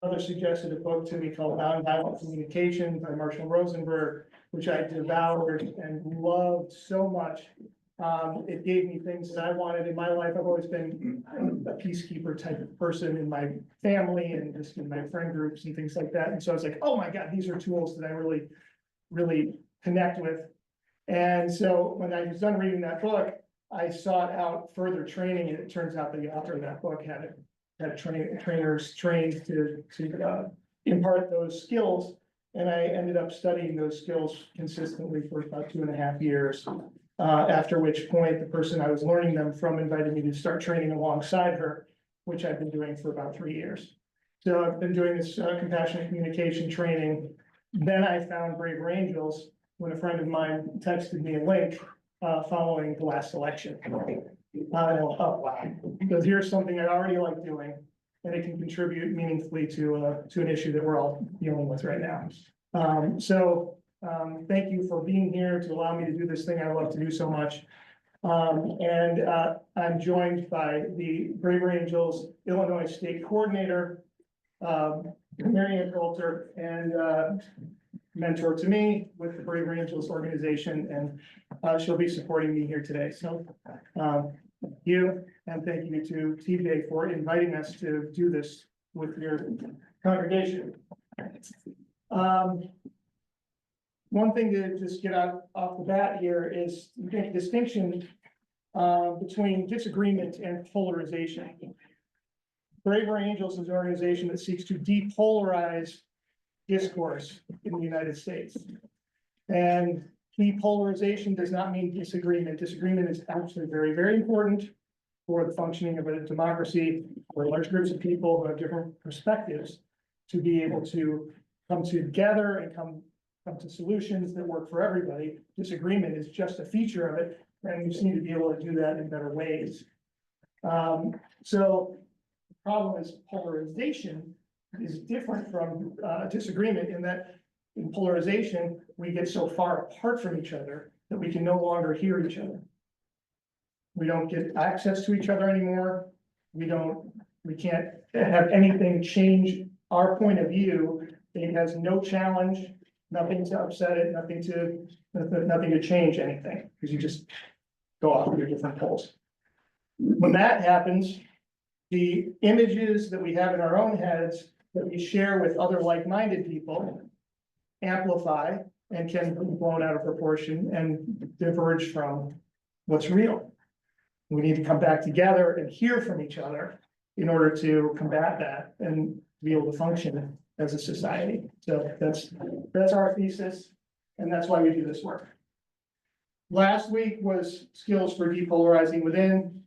brother suggested a book to me called Nonviolent Communication by Marshall Rosenberg, which I devoured and loved so much. It gave me things that I wanted in my life. I've always been a peacekeeper type of person in my family and just in my friend groups and things like that. And so I was like, oh my God, these are tools that I really connect with. And so when I was done reading that book, I sought out further training, and it turns out the author of that book had trainers trained to impart those skills. And I ended up studying those skills consistently for about 2.5 years. After which point, the person I was learning them from invited me to start training alongside her, which I've been doing for about 3 years. So I've been doing this compassionate communication training. Then I found Braver Angels when a friend of mine texted me a link following the last election. I went, oh wow, because here's something I already like doing, and it can contribute meaningfully to an issue that we're all dealing with right now. Thank you for being here to allow me to do this thing I love to do so much. I'm joined by the Braver Angels Illinois State Coordinator, Marianne Coulter, and mentor to me with the Braver Angels organization, and she'll be supporting me here today. So thank you, and thank you to TJ for inviting us to do this with your congregation. One thing to just get off the bat here is make a distinction between disagreement and polarization. Braver Angels is an organization that seeks to depolarize discourse in the United States. And depolarization does not mean disagreement. Disagreement is actually very, very important for the functioning of a democracy, for large groups of people who have different perspectives to be able to come together and come to solutions that work for everybody. Disagreement is just a feature of it, and we just need to be able to do that in better ways. So the problem is polarization is different from disagreement in that in polarization, we get so far apart from each other that we can no longer hear each other. We don't get access to each other anymore. We can't have anything change our point of view. It has no challenge, nothing to upset it, nothing to change anything, because you just go off your different poles. When that happens, the images that we have in our own heads that we share with other like-minded people amplify and can be blown out of proportion and diverge from what's real. We need to come back together and hear from each other in order to combat that and be able to function as a society. So that's our thesis, and that's why we do this work. Last week was skills for depolarizing within.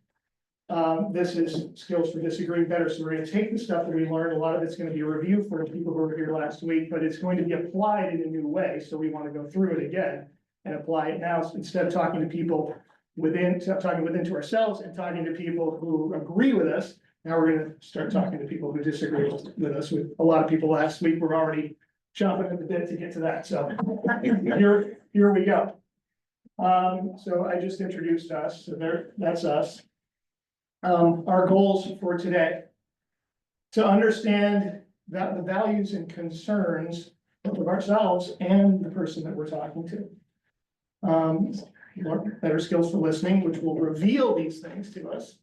This is skills for disagreeing better. So we're going to take the stuff that we learned. A lot of it's going to be a review for people who were here last week, but it's going to be applied in a new way. So we want to go through it again and apply it now. So instead of talking to people within to ourselves and talking to people who agree with us, now we're going to start talking to people who disagree with us. With a lot of people last week, we're already chomping at the bit to get to that. So here we go. So I just introduced us. So that's us. Our goals for today: to understand that the values and concerns both of ourselves and the person that we're talking to. Better skills for listening, which will reveal these things to us.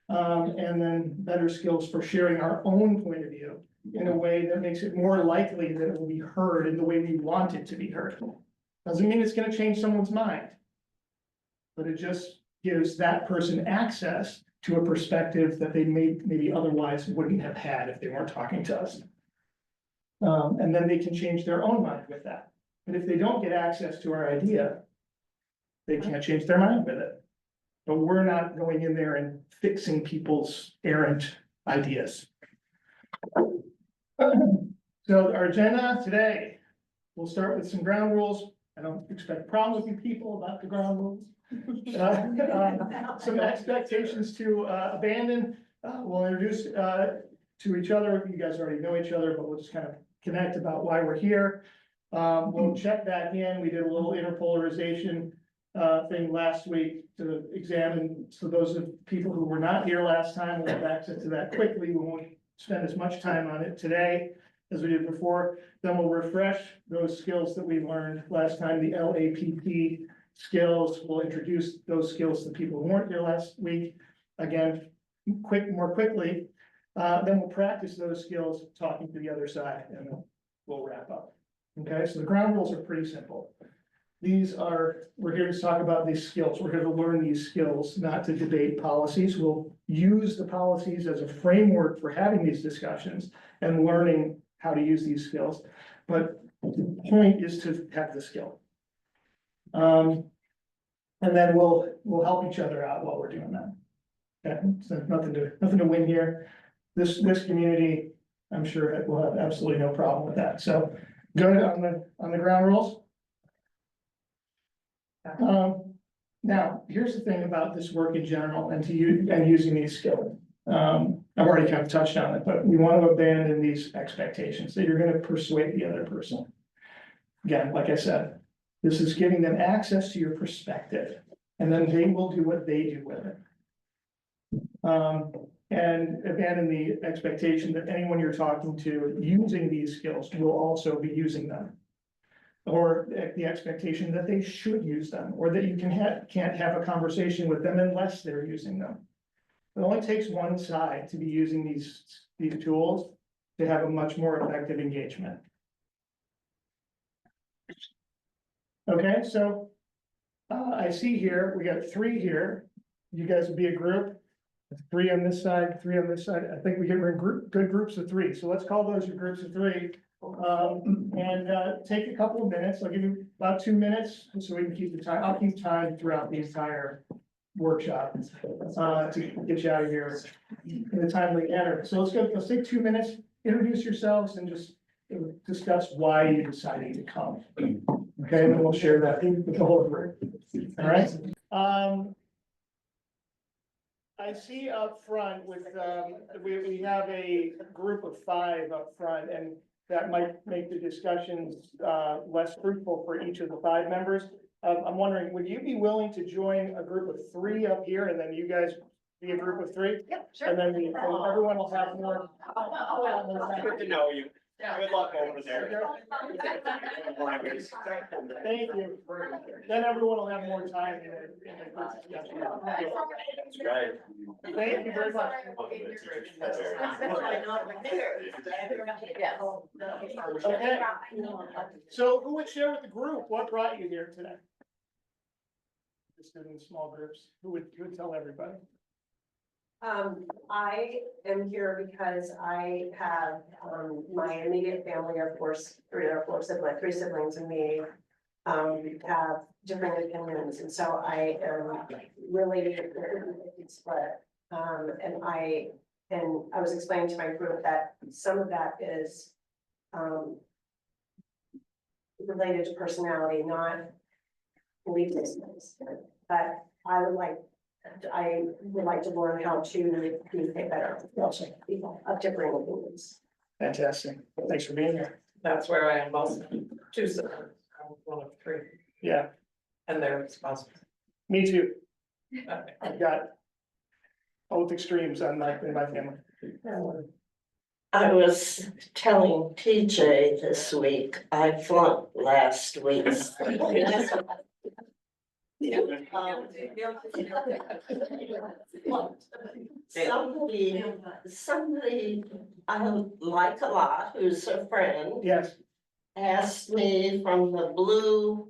And then better skills for sharing our own point of view in a way that makes it more likely that it will be heard in the way we want it to be heard. Doesn't mean it's going to change someone's mind, but it just gives that person access to a perspective that they maybe otherwise wouldn't have had if they weren't talking to us. And then they can change their own mind with that. But if they don't get access to our idea, they can't change their mind with it. But we're not going in there and fixing people's errant ideas. So our agenda today, we'll start with some ground rules. I don't expect problems with you people about the ground rules. Some expectations to abandon. We'll introduce to each other. You guys already know each other, but we'll just kind of connect about why we're here. We'll check back in. We did a little interpolarization thing last week to examine. So those of people who were not here last time, we'll get back to that quickly. We won't spend as much time on it today as we did before. Then we'll refresh those skills that we learned last time, the LAPP skills. We'll introduce those skills to people who weren't here last week. Again, more quickly. Then we'll practice those skills talking to the other side, and we'll wrap up. Okay, so the ground rules are pretty simple. We're here to talk about these skills. We're here to learn these skills, not to debate policies. We'll use the policies as a framework for having these discussions and learning how to use these skills. But the point is to have the skill. And then we'll help each other out while we're doing that. Okay, so nothing to win here. This community, I'm sure will have absolutely no problem with that. So good on the ground rules. Now, here's the thing about this work in general and using these skills. I've already kind of touched on it, but we want to abandon these expectations that you're going to persuade the other person. Again, like I said, this is giving them access to your perspective, and then they will do what they do with it. And abandon the expectation that anyone you're talking to using these skills will also be using them. Or the expectation that they should use them, or that you can't have a conversation with them unless they're using them. It only takes one side to be using these tools to have a much more effective engagement. Okay, so I see here, we got 3 here. You guys would be a group, 3 on this side, 3 on this side. I think we're in good groups of 3. So let's call those your groups of 3. Take a couple of minutes. I'll give you about 2 minutes so we can keep the time. I'll keep time throughout the entire workshop to get you out of here in a timely manner. So let's take 2 minutes, introduce yourselves and just discuss why you decided to come. Okay, and then we'll share that with the whole group. All right. I see up front with, we have a group of 5 up front, and that might make the discussions less fruitful for each of the 5 members. I'm wondering, would you be willing to join a group of 3 up here, and then you guys be a group of 3? Yep, sure. And then everyone will have more. Good to know you. Good luck over there. Thank you. Then everyone will have more time in the group discussion. Right. Thank you very much. Okay. So who would share with the group what brought you here today? Just in small groups, who would tell everybody? I am here because I have, my immediate family, of course, 3 siblings and me, have different opinions, and so I am really split. And I was explaining to my group that some of that is, related to personality, not beliefs, but I would like to learn how to communicate better with people of different opinions. Fantastic. Thanks for being here. That's where I am also, 2 siblings, I'm one of 3, Yeah, and they're spouses. me too. Okay. I've got both extremes in my family. I was telling TJ this week, I flunked last week. Somebody I like a lot, who's a friend, Yes, asked me from the blue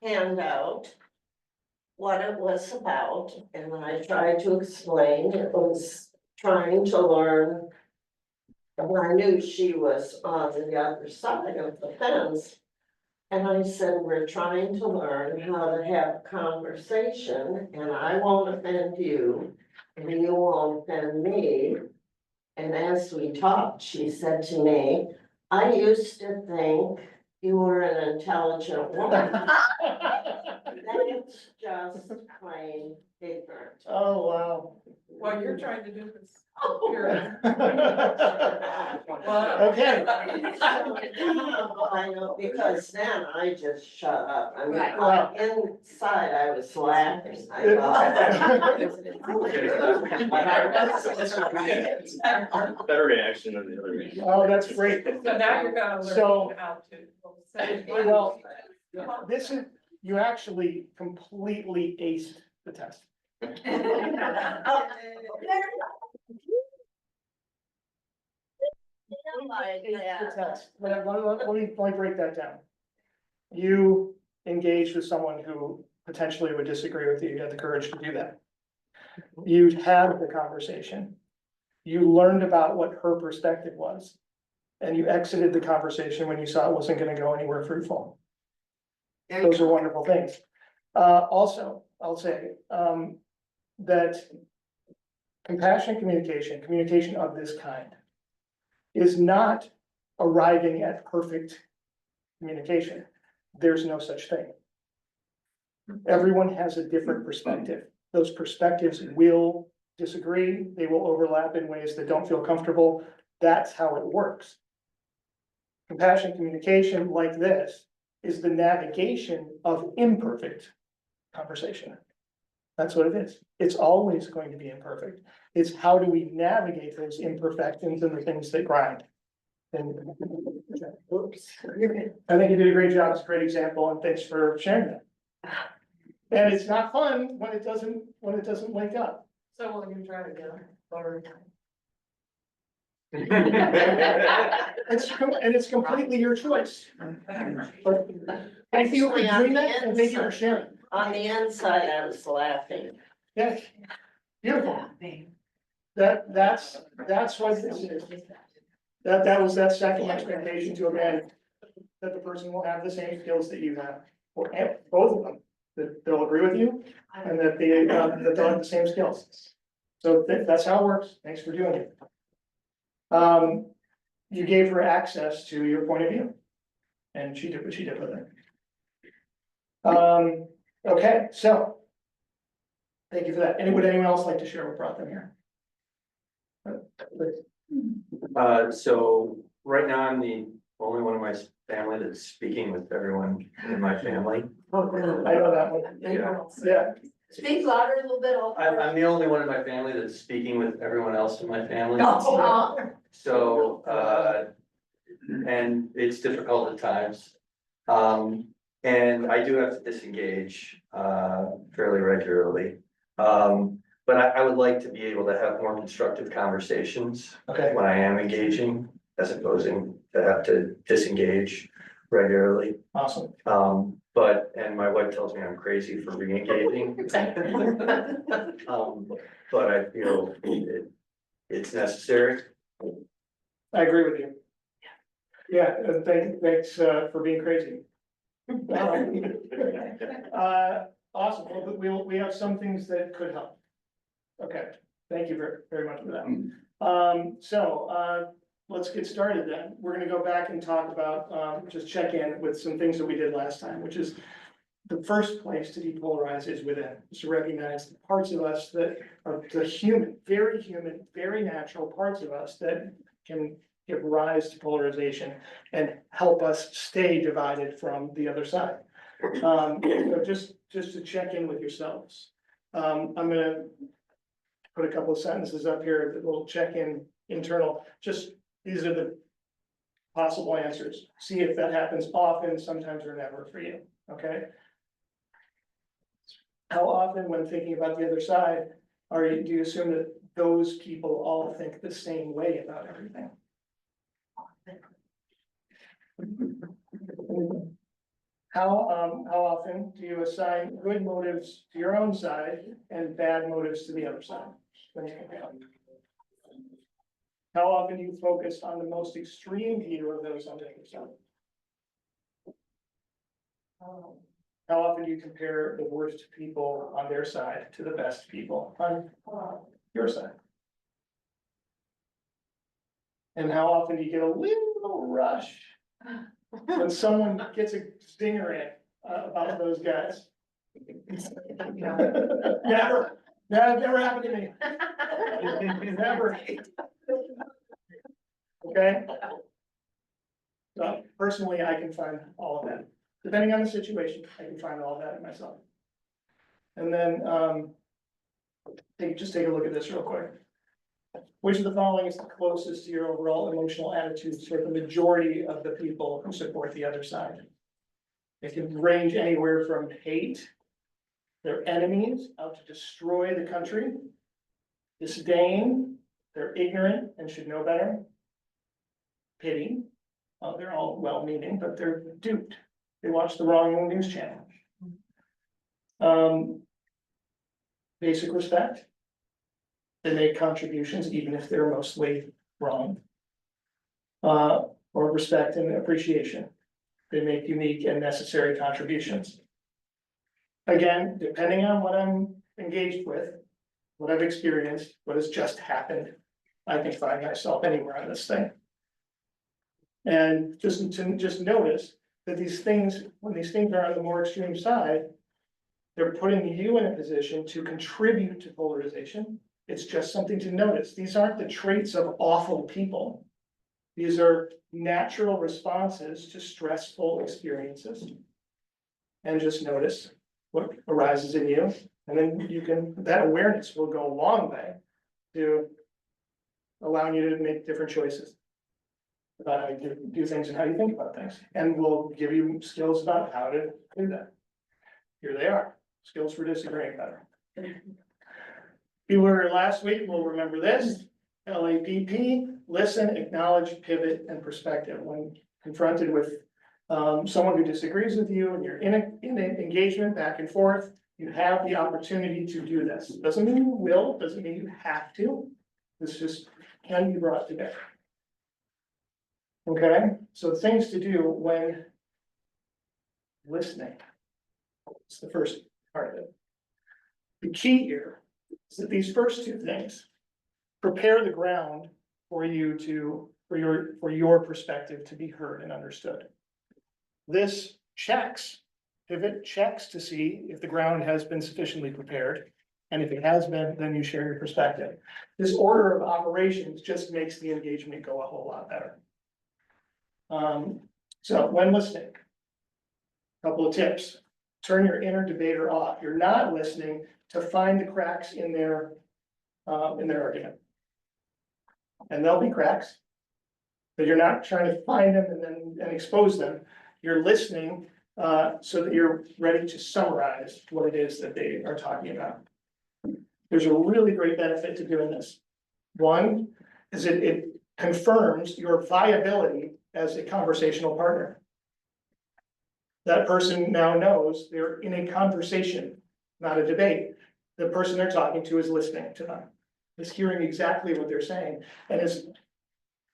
handout what it was about, and I tried to explain. It was trying to learn. And I knew she was on the other side of the fence. And I said, we're trying to learn how to have a conversation, and I won't offend you, and you won't offend me. And as we talked, she said to me, I used to think you were an intelligent woman. That's just plain ignorant. oh, wow. Well, you're trying to do this. Okay. I know, because then I just shut up. I mean, Right. Well- inside I was laughing. I thought. Better reaction than the other reaction. Oh, that's great. So now you're gonna So- learn how to. say- Well, this is, you actually completely aced the test. Aced the test. Let me break that down. You engaged with someone who potentially would disagree with you. You had the courage to do that. You had the conversation. You learned about what her perspective was. And you exited the conversation when you saw it wasn't gonna go anywhere fruitful. Those are wonderful things. Also, I'll say, that compassionate communication, communication of this kind, is not arriving at perfect communication. There's no such thing. Everyone has a different perspective. Those perspectives will disagree, they will overlap in ways that don't feel comfortable. That's how it works. Compassionate communication like this is the navigation of imperfect conversation. That's what it is. It's always going to be imperfect. It's how do we navigate those imperfections and the things that grind. And oops, I think you did a great job. It's a great example, and thanks for sharing that. And it's not fun when it doesn't link up. So will you try again? Or- It's completely your choice. But thank you for doing that, and thank you for sharing. On the inside, I was laughing. Yes, beautiful. That's what this is. That was that second expectation to a man, that the person will have the same skills that you have, or both of them, that they'll agree with you, and that they'll have the same skills. So that's how it works. Thanks for doing it. You gave her access to your point of view, and she did what she did with it. Okay, so. Thank you for that. Would anyone else like to share what brought them here? So right now I'm the only one in my family that's speaking with everyone in my family. I know that one. Yeah, Speak louder a little bit. I'm the only one in my family that's speaking with everyone else in my family. Oh. So, and it's difficult at times. And I do have to disengage, fairly regularly. But I would like to be able to have more constructive conversations okay, when I am engaging, as opposed to have to disengage regularly. awesome. And my wife tells me I'm crazy for re-engaging. But I feel it's necessary. I agree with you. Yeah, and thanks for being crazy. Awesome, well, we have some things that could help. Okay, thank you very much for that. So, let's get started then. We're gonna go back and talk about, just check in with some things that we did last time, which is the first place to depolarize is within, is to recognize the parts of us that are the human, very natural parts of us that can give rise to polarization and help us stay divided from the other side. So just to check in with yourselves. I'm gonna put a couple of sentences up here that will check in internal, just, these are the possible answers. See if that happens often, sometimes or never for you, okay? How often, when thinking about the other side, do you assume that those people all think the same way about everything? How often do you assign good motives to your own side and bad motives to the other side? When you think about it? How often do you focus on the most extreme view of those on the other side? How often do you compare the worst people on their side to the best people on your side? And how often do you get a little rush when someone gets a stinger in about those guys? Never. That never happened to me. Never. Okay? So personally, I can find all of that. Depending on the situation, I can find all of that in myself. And then, just take a look at this real quick. Which of the following is the closest to your overall emotional attitudes for the majority of the people who support the other side? It can range anywhere from hate, they're enemies out to destroy the country, disdain, they're ignorant and should know better, pity, they're all well-meaning, but they're duped, they watch the wrong news channel. Basic respect. They make contributions even if they're mostly wrong. Or respect and appreciation. They make unique and necessary contributions. Again, depending on what I'm engaged with, what I've experienced, what has just happened, I can find myself anywhere on this thing. And just notice that these things, when these things are on the more extreme side, they're putting you in a position to contribute to polarization. It's just something to notice. These aren't the traits of awful people. These are natural responses to stressful experiences. And just notice what arises in you. And then you can, that awareness will go a long way to allowing you to make different choices about how you do things and how you think about things. And we'll give you skills about how to do that. Here they are, skills for disagreeing better. You were last week, we'll remember this, LAPP, listen, acknowledge, pivot, and perspective. When confronted with someone who disagrees with you and you're in an engagement back and forth, you have the opportunity to do this. Doesn't mean you will, doesn't mean you have to. This just can be brought to bear. Okay, so things to do when listening. It's the first part of it. The key here is that these first two things prepare the ground for you to, for your perspective to be heard and understood. This checks, pivot checks to see if the ground has been sufficiently prepared. And if it has been, then you share your perspective. This order of operations just makes the engagement go a whole lot better. So when listening, couple of tips. Turn your inner debater off. You're not listening to find the cracks in their argument. And there'll be cracks, but you're not trying to find them and expose them. You're listening so that you're ready to summarize what it is that they are talking about. There's a really great benefit to doing this. One is it confirms your viability as a conversational partner. That person now knows they're in a conversation, not a debate. The person they're talking to is listening to them, is hearing exactly what they're saying, and is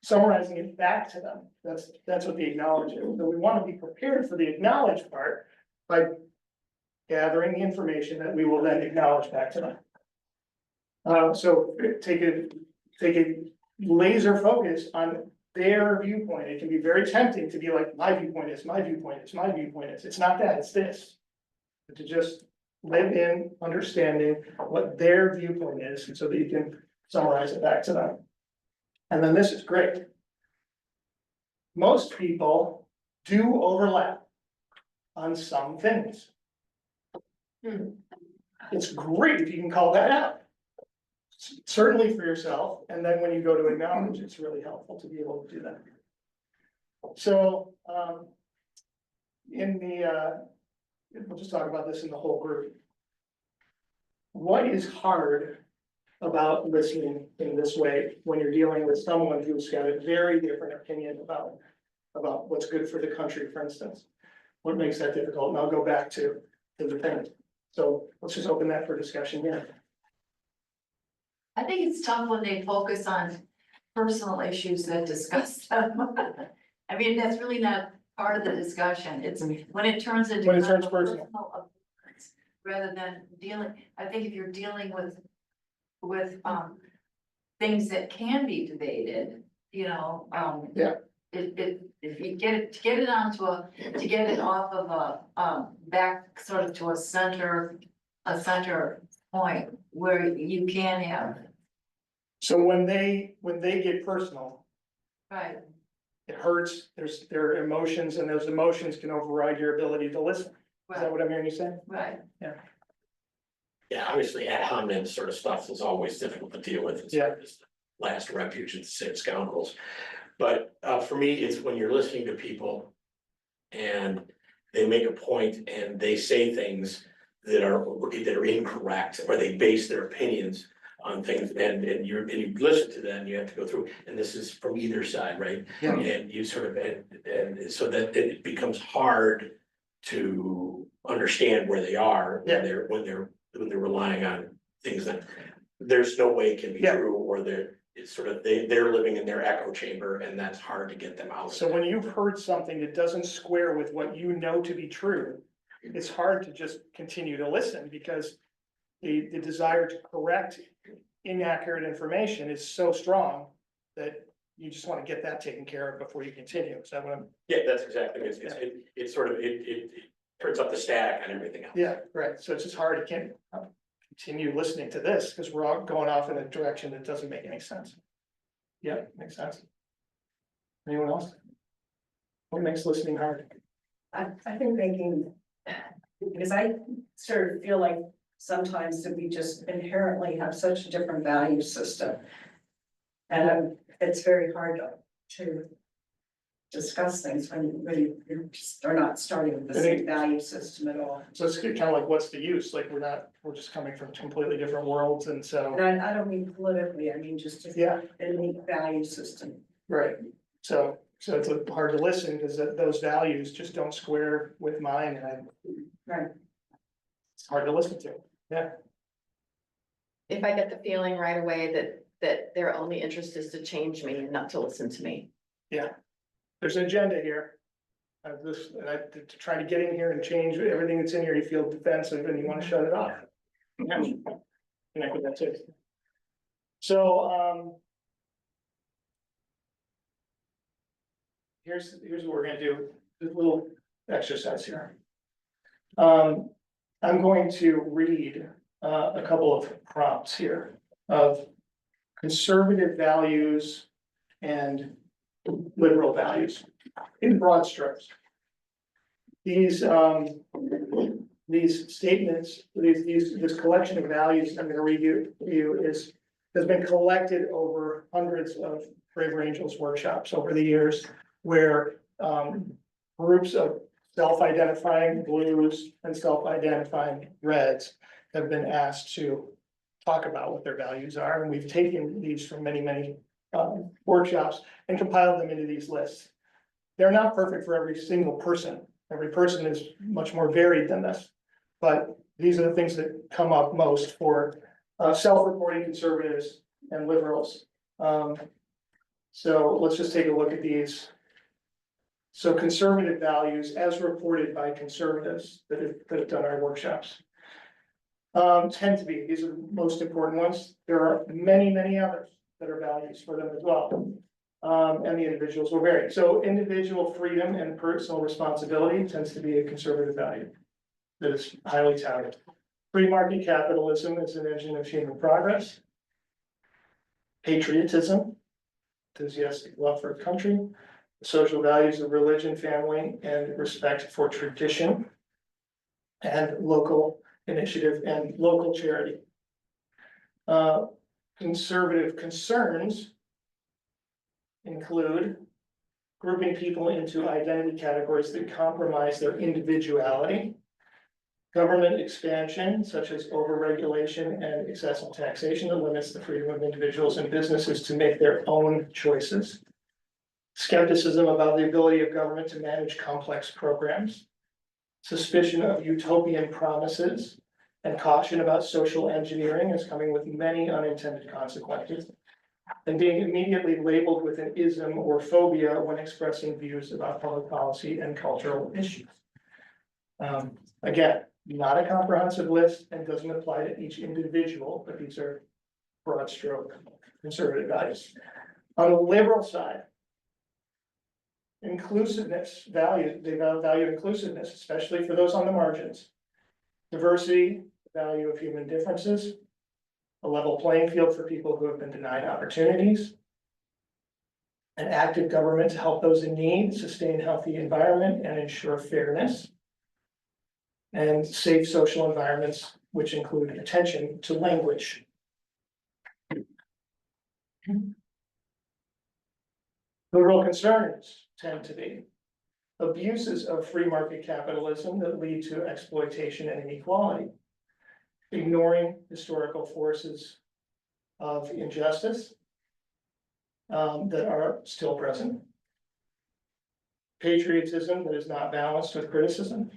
summarizing it back to them. That's what the acknowledge is. So we want to be prepared for the acknowledge part by gathering the information that we will then acknowledge back to them. So take a laser focus on their viewpoint. It can be very tempting to be like, my viewpoint is, my viewpoint is, my viewpoint is. It's not that, it's this. But to just live in understanding what their viewpoint is so that you can summarize it back to them. And then this is great. Most people do overlap on some things. It's great if you can call that out. Certainly for yourself, and then when you go to acknowledge, it's really helpful to be able to do that. So, we'll just talk about this in the whole group. What is hard about listening in this way when you're dealing with someone who's got a very different opinion about what's good for the country, for instance? What makes that difficult? And I'll go back to the thing. So let's just open that for discussion here. I think it's tough when they focus on personal issues that discuss them. I mean, that's really not part of the discussion. It's when it turns into. When it turns kind of personal. opinions, rather than dealing, I think if you're dealing with things that can be debated, you know, Yeah. If you get it, to get it off of a, back sort of to a center point where you can have, So when they get personal, right, it hurts, there are emotions, and those emotions can override your ability to listen. Is that right, what I'm hearing you say? right. Yeah, obviously ad hominem sort of stuff is always difficult to deal with. It's Yeah. just the last refuge of the same scoundrels. But for me, it's when you're listening to people and they make a point and they say things that are incorrect, or they base their opinions on things, and you listen to them, you have to go through, and this is from either side, right? Yeah. And you sort of, and so that it becomes hard to understand where they are Yeah. when they're relying on things that there's no way can be Yeah. true, or it's sort of, they're living in their echo chamber, and that's hard to get them out. So when you've heard something that doesn't square with what you know to be true, it's hard to just continue to listen, because the desire to correct inaccurate information is so strong that you just want to get that taken care of before you continue. Is that what I'm? Yeah, that's exactly, it's sort of, it turns up the stack on everything else. Yeah, right. So it's just hard. You can't continue listening to this because we're all going off in a direction that doesn't make any sense. Yeah, makes sense. Anyone else? What makes listening hard? I think making, because I sort of feel like sometimes that we just inherently have such a different value system. And it's very hard to discuss things when you're just, are not starting with the same value system at all. So it's kind of like, what's the use? Like, we're just coming from completely different worlds, and so, And I don't mean politically, I mean just a yeah, innate value system. right. So it's hard to listen because those values just don't square with mine, and Right. it's hard to listen to. Yeah, If I get the feeling right away that their only interest is to change me and not to listen to me. there's an agenda here. To try to get in here and change everything that's in here, you feel defensive and you want to shut it off. Yeah, connect with that too. So, here's what we're gonna do, a little exercise here. I'm going to read, a couple of prompts here of conservative values and liberal values in broad strokes. These statements, this collection of values I'm gonna read you has been collected over hundreds of Braver Angels workshops over the years, where groups of self-identifying blues and self-identifying reds have been asked to talk about what their values are, and we've taken these from many workshops and compiled them into these lists. They're not perfect for every single person. Every person is much more varied than this. But these are the things that come up most for self-reporting conservatives and liberals. So let's just take a look at these. So conservative values as reported by conservatives that have done our workshops. Tend to be, these are the most important ones. There are many others that are values for them as well. And the individuals will vary. So individual freedom and personal responsibility tends to be a conservative value that is highly touted. Free market capitalism is an engine of human progress. Patriotism, enthusiastic love for a country. Social values of religion, family, and respect for tradition. And local initiative and local charity. Conservative concerns include grouping people into identity categories that compromise their individuality, government expansion such as overregulation and excessive taxation that limits the freedom of individuals and businesses to make their own choices, skepticism about the ability of government to manage complex programs, suspicion of utopian promises, and caution about social engineering is coming with many unintended consequences, and being immediately labeled with an ism or phobia when expressing views about public policy and cultural issues. Again, not a comprehensive list and doesn't apply to each individual, but these are broad stroke conservative values. On the liberal side, inclusiveness value, they value inclusiveness, especially for those on the margins. Diversity, value of human differences, a level playing field for people who have been denied opportunities, an active government to help those in need, sustain healthy environment and ensure fairness, and safe social environments, which include attention to language. The real concerns tend to be abuses of free market capitalism that lead to exploitation and inequality, ignoring historical forces of injustice that are still present, patriotism that is not balanced with criticism,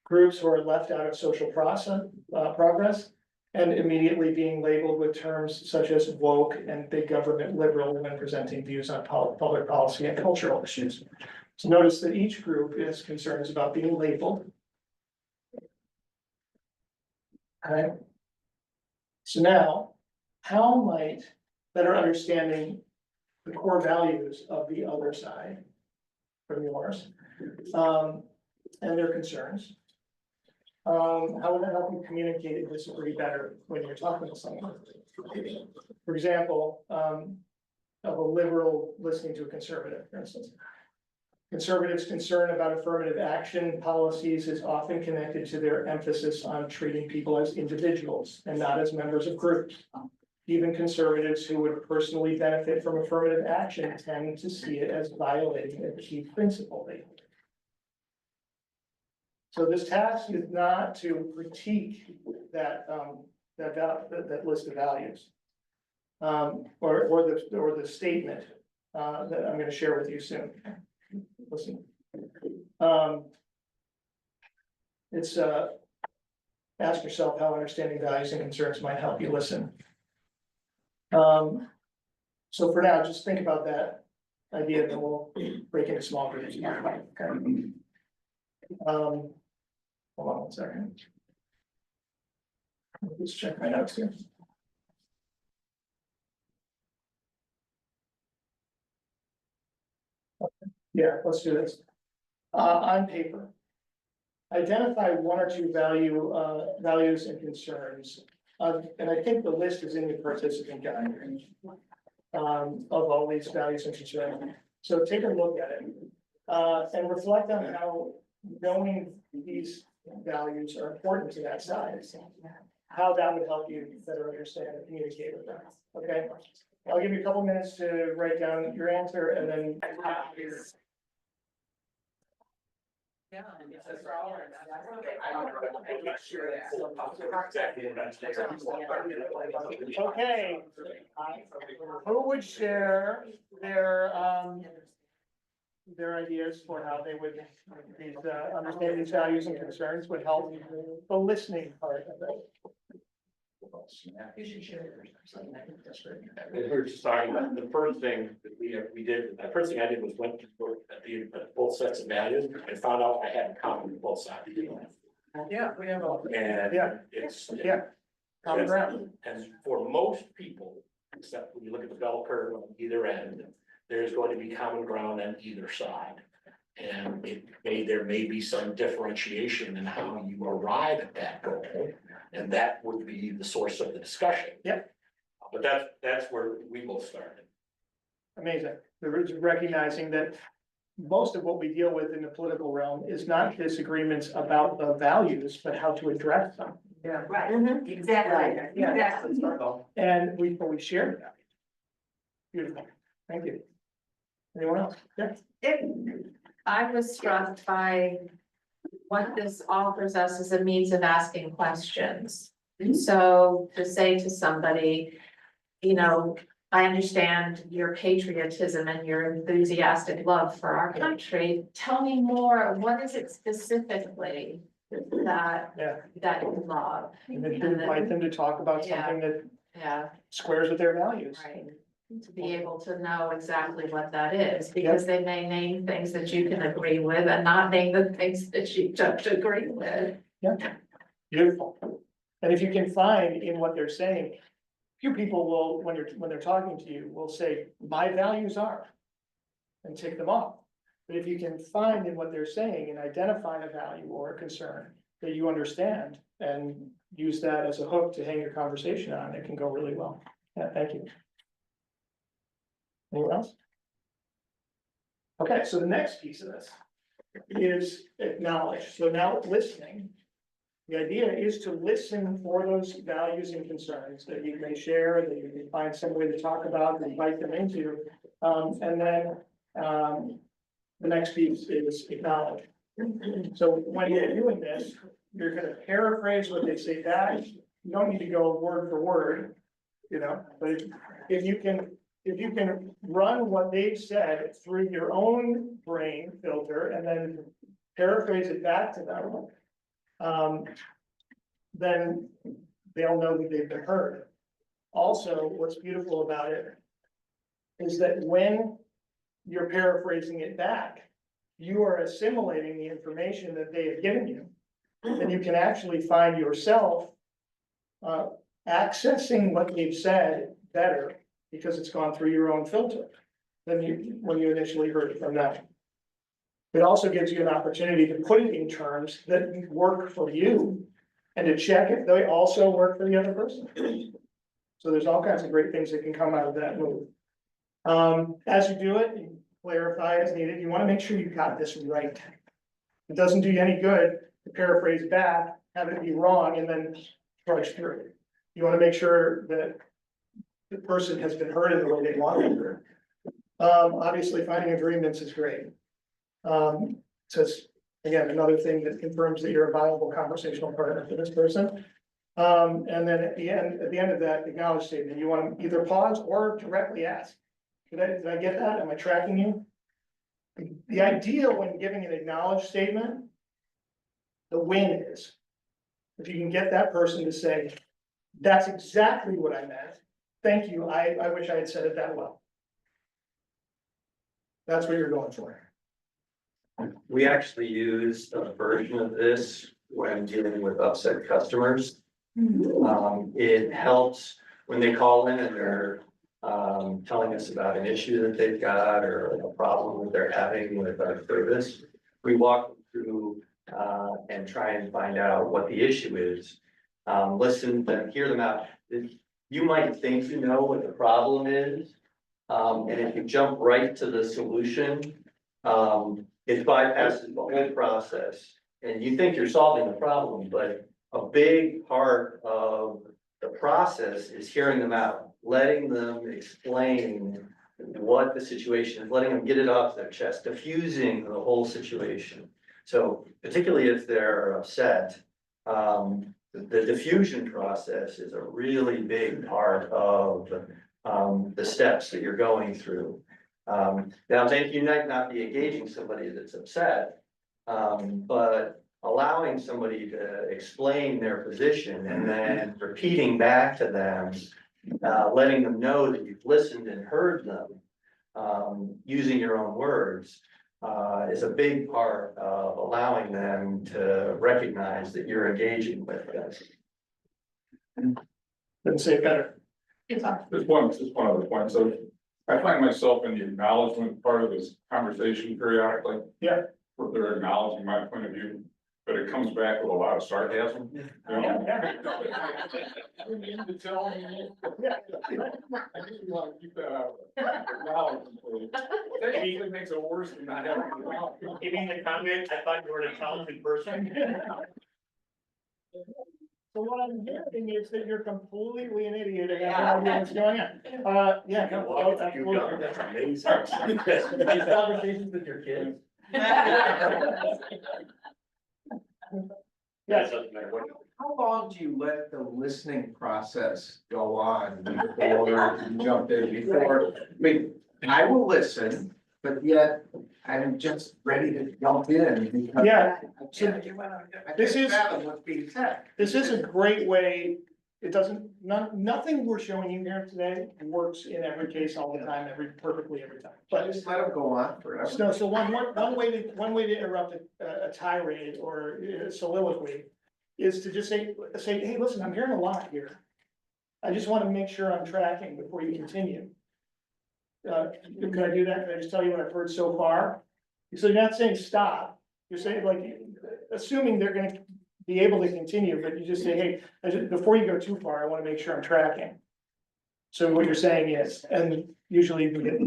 groups who are left out of social progress, and immediately being labeled with terms such as woke and big government liberal when presenting views on public policy and cultural issues. So notice that each group is concerned about being labeled. Okay. So now, how might better understanding the core values of the other side from yours, and their concerns, how would that help you communicate and disagree better when you're talking to someone? For example, of a liberal listening to a conservative, for instance. Conservatives' concern about affirmative action policies is often connected to their emphasis on treating people as individuals and not as members of groups. Even conservatives who would personally benefit from affirmative action tend to see it as violating a key principle. So this task is not to critique that list of values. Or the statement that I'm gonna share with you soon. Listen. It's ask yourself how understanding values and concerns might help you listen. So for now, just think about that idea, that we'll break into small groups. Okay. Hold on one second. Let's check my notes here. Yeah, let's do this. On paper. Identify one or two values and concerns. And I think the list is in the participant guide. Of all these values and concerns. So take a look at it. And reflect on how knowing these values are important to that side. How that would help you better understand and communicate with them, okay? I'll give you a couple minutes to write down your answer and then. Okay. Who would share their ideas for how they would, these, understanding these values and concerns would help the listening part of it. We were just talking about the first thing that we did, the first thing I did was went to both sets of values and found out I had in common with both sides. Yeah, we have a. And Yeah. it's. Yeah. Common ground. And for most people, except when you look at the bell curve on either end, there's going to be common ground on either side. And there may be some differentiation in how you arrive at that goal, and that would be the source of the discussion. Yep. But that's where we both started. Amazing. There is recognizing that most of what we deal with in the political realm is not disagreements about the values, but how to address them. Yeah, right, exactly, exactly. And we share the values. Beautiful. Thank you. Anyone else? Yeah. I was struck by what this offers us as a means of asking questions. So to say to somebody, you know, I understand your patriotism and your enthusiastic love for our country. Tell me more, what is it specifically that you love? And then invite them to talk about something that Yeah, squares with their values. right. To be able to know exactly what that is, because they may name things that you can agree with and not name the things that you don't agree with. Yeah, beautiful. And if you can find in what they're saying, few people will, when they're talking to you, will say, my values are, and tick them off. But if you can find in what they're saying and identify a value or a concern that you understand and use that as a hook to hang your conversation on, it can go really well. Yeah, thank you. Anyone else? Okay, so the next piece of this is acknowledge. So now listening. The idea is to listen for those values and concerns that you may share, that you can find some way to talk about, and invite them into. And then, the next piece is acknowledge. So when you're doing this, you're gonna paraphrase what they say back. You don't need to go word for word, you know, but if you can run what they've said through your own brain filter and then paraphrase it back to them, then they'll know that they've been heard. Also, what's beautiful about it is that when you're paraphrasing it back, you are assimilating the information that they have given you. And you can actually find yourself accessing what they've said better because it's gone through your own filter than when you initially heard it from them. It also gives you an opportunity to put it in terms that work for you and to check if they also work for the other person. So there's all kinds of great things that can come out of that move. As you do it, you clarify as needed. You want to make sure you got this right. It doesn't do you any good to paraphrase back, have it be wrong, and then rush through it. You want to make sure that the person has been heard in the way they want to be heard. Obviously, finding agreements is great. So it's, again, another thing that confirms that you're a viable conversational partner for this person. And then at the end of that acknowledge statement, you want to either pause or directly ask. Did I get that? Am I tracking you? The idea when giving an acknowledged statement, the win is, if you can get that person to say, that's exactly what I meant. Thank you. I wish I had said it that well. That's what you're going for. We actually use a version of this when dealing with upset customers. It helps when they call in and they're telling us about an issue that they've got or a problem that they're having with our service. We walk them through and try and find out what the issue is. Listen to them, hear them out. You might think you know what the problem is. And if you jump right to the solution, it bypasses the whole process. And you think you're solving the problem, but a big part of the process is hearing them out, letting them explain what the situation is, letting them get it off their chest, diffusing the whole situation. So particularly if they're upset, the diffusion process is a really big part of the steps that you're going through. Now, you might not be engaging somebody that's upset, but allowing somebody to explain their position and then repeating back to them, letting them know that you've listened and heard them, using your own words, is a big part of allowing them to recognize that you're engaging with them. Couldn't say it better. Just one other point, so I find myself in the acknowledgement part of this conversation periodically. Yeah. Where they're acknowledging my point of view, but it comes back with a lot of sarcasm. You know? You need to tell me. I just want to keep that out. Acknowledgement, please. That usually makes it worse than not having to acknowledge. Giving the comment, I thought you were an intelligent person. So what I'm hearing is that you're completely an idiot and have no idea what's going on. Yeah, no, Well, absolutely. that's amazing. These conversations with your kids. Yes. How long do you let the listening process go on before you jump in before? I mean, I will listen, but yet I'm just ready to jump in because. Yeah. I can't This is- fathom what's being said. This is a great way, it doesn't, nothing we're showing you here today works in every case all the time, perfectly every time. But But just let them go on forever. so one way to interrupt a tirade or a soliloquy is to just say, hey, listen, I'm hearing a lot here. I just want to make sure I'm tracking before you continue. Can I do that? Can I just tell you what I've heard so far? So you're not saying stop, you're saying like, assuming they're gonna be able to continue, but you just say, hey, before you go too far, I wanna make sure I'm tracking. So what you're saying is, and usually we get,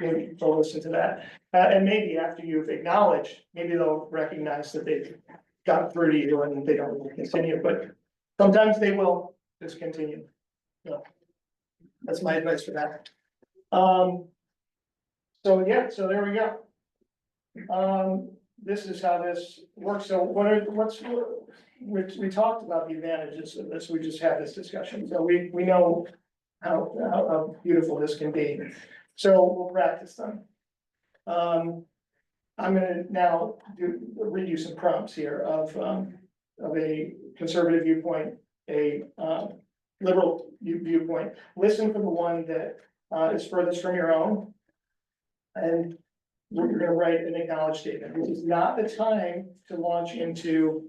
maybe they'll listen to that, and maybe after you've acknowledged, maybe they'll recognize that they've got through to you and they don't want to continue, but sometimes they will discontinue. So that's my advice for that. So yeah, so there we go. This is how this works. So we talked about the advantages of this. We just had this discussion. So we know how beautiful this can be. So we'll practice them. I'm gonna now read you some prompts here of a conservative viewpoint, a liberal viewpoint. Listen for the one that is furthest from your own. And you're gonna write an acknowledged statement. This is not the time to launch into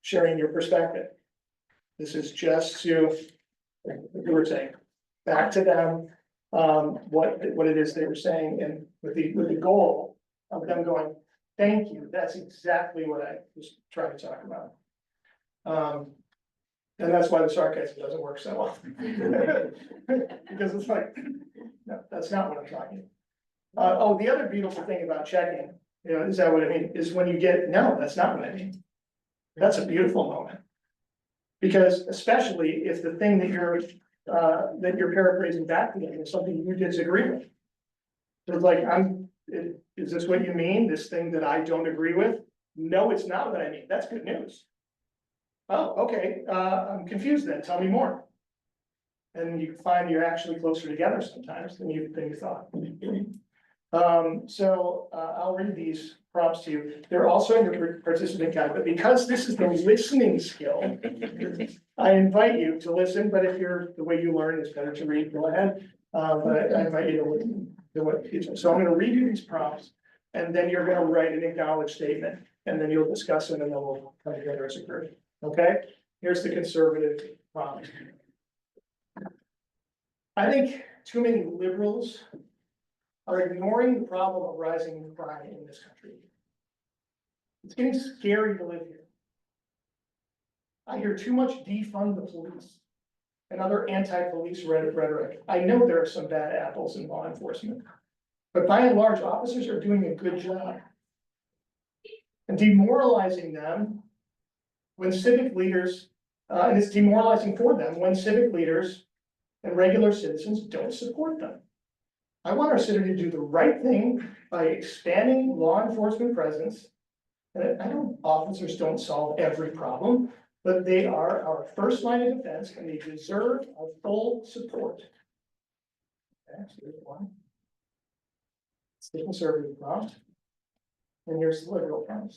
sharing your perspective. This is just to, we were saying, back to them, what it is they were saying, and with the goal of them going, thank you, that's exactly what I was trying to talk about. And that's why the sarcasm doesn't work so well. Because it's like, no, that's not what I'm talking. Oh, the other beautiful thing about checking, you know, is that what I mean, is when you get, no, that's not what I mean. That's a beautiful moment. Because especially if the thing that you're paraphrasing back to them is something you disagree with. So it's like, is this what you mean? This thing that I don't agree with? No, it's not what I mean. That's good news. Oh, okay, I'm confused then. Tell me more. And you find you're actually closer together sometimes than you thought. I'll read these prompts to you. They're also in your participant guide, but because this is the listening skill, I invite you to listen, but if the way you learn is better to read, go ahead. But I invite you to listen to what it is. So I'm gonna read you these prompts, and then you're gonna write an acknowledged statement, and then you'll discuss them, and then we'll come together as a group. Okay? Here's the conservative prompt. I think too many liberals are ignoring the problem of rising crime in this country. It's getting scary to live here. I hear too much defund the police and other anti-police rhetoric. I know there are some bad apples in law enforcement, but by and large, officers are doing a good job. And demoralizing them when civic leaders, and it's demoralizing for them when civic leaders and regular citizens don't support them. I want our city to do the right thing by expanding law enforcement presence. And I know officers don't solve every problem, but they are our first line of defense and they deserve our full support. Okay, so here's one. It's the conservative prompt. And here's the liberal prompt.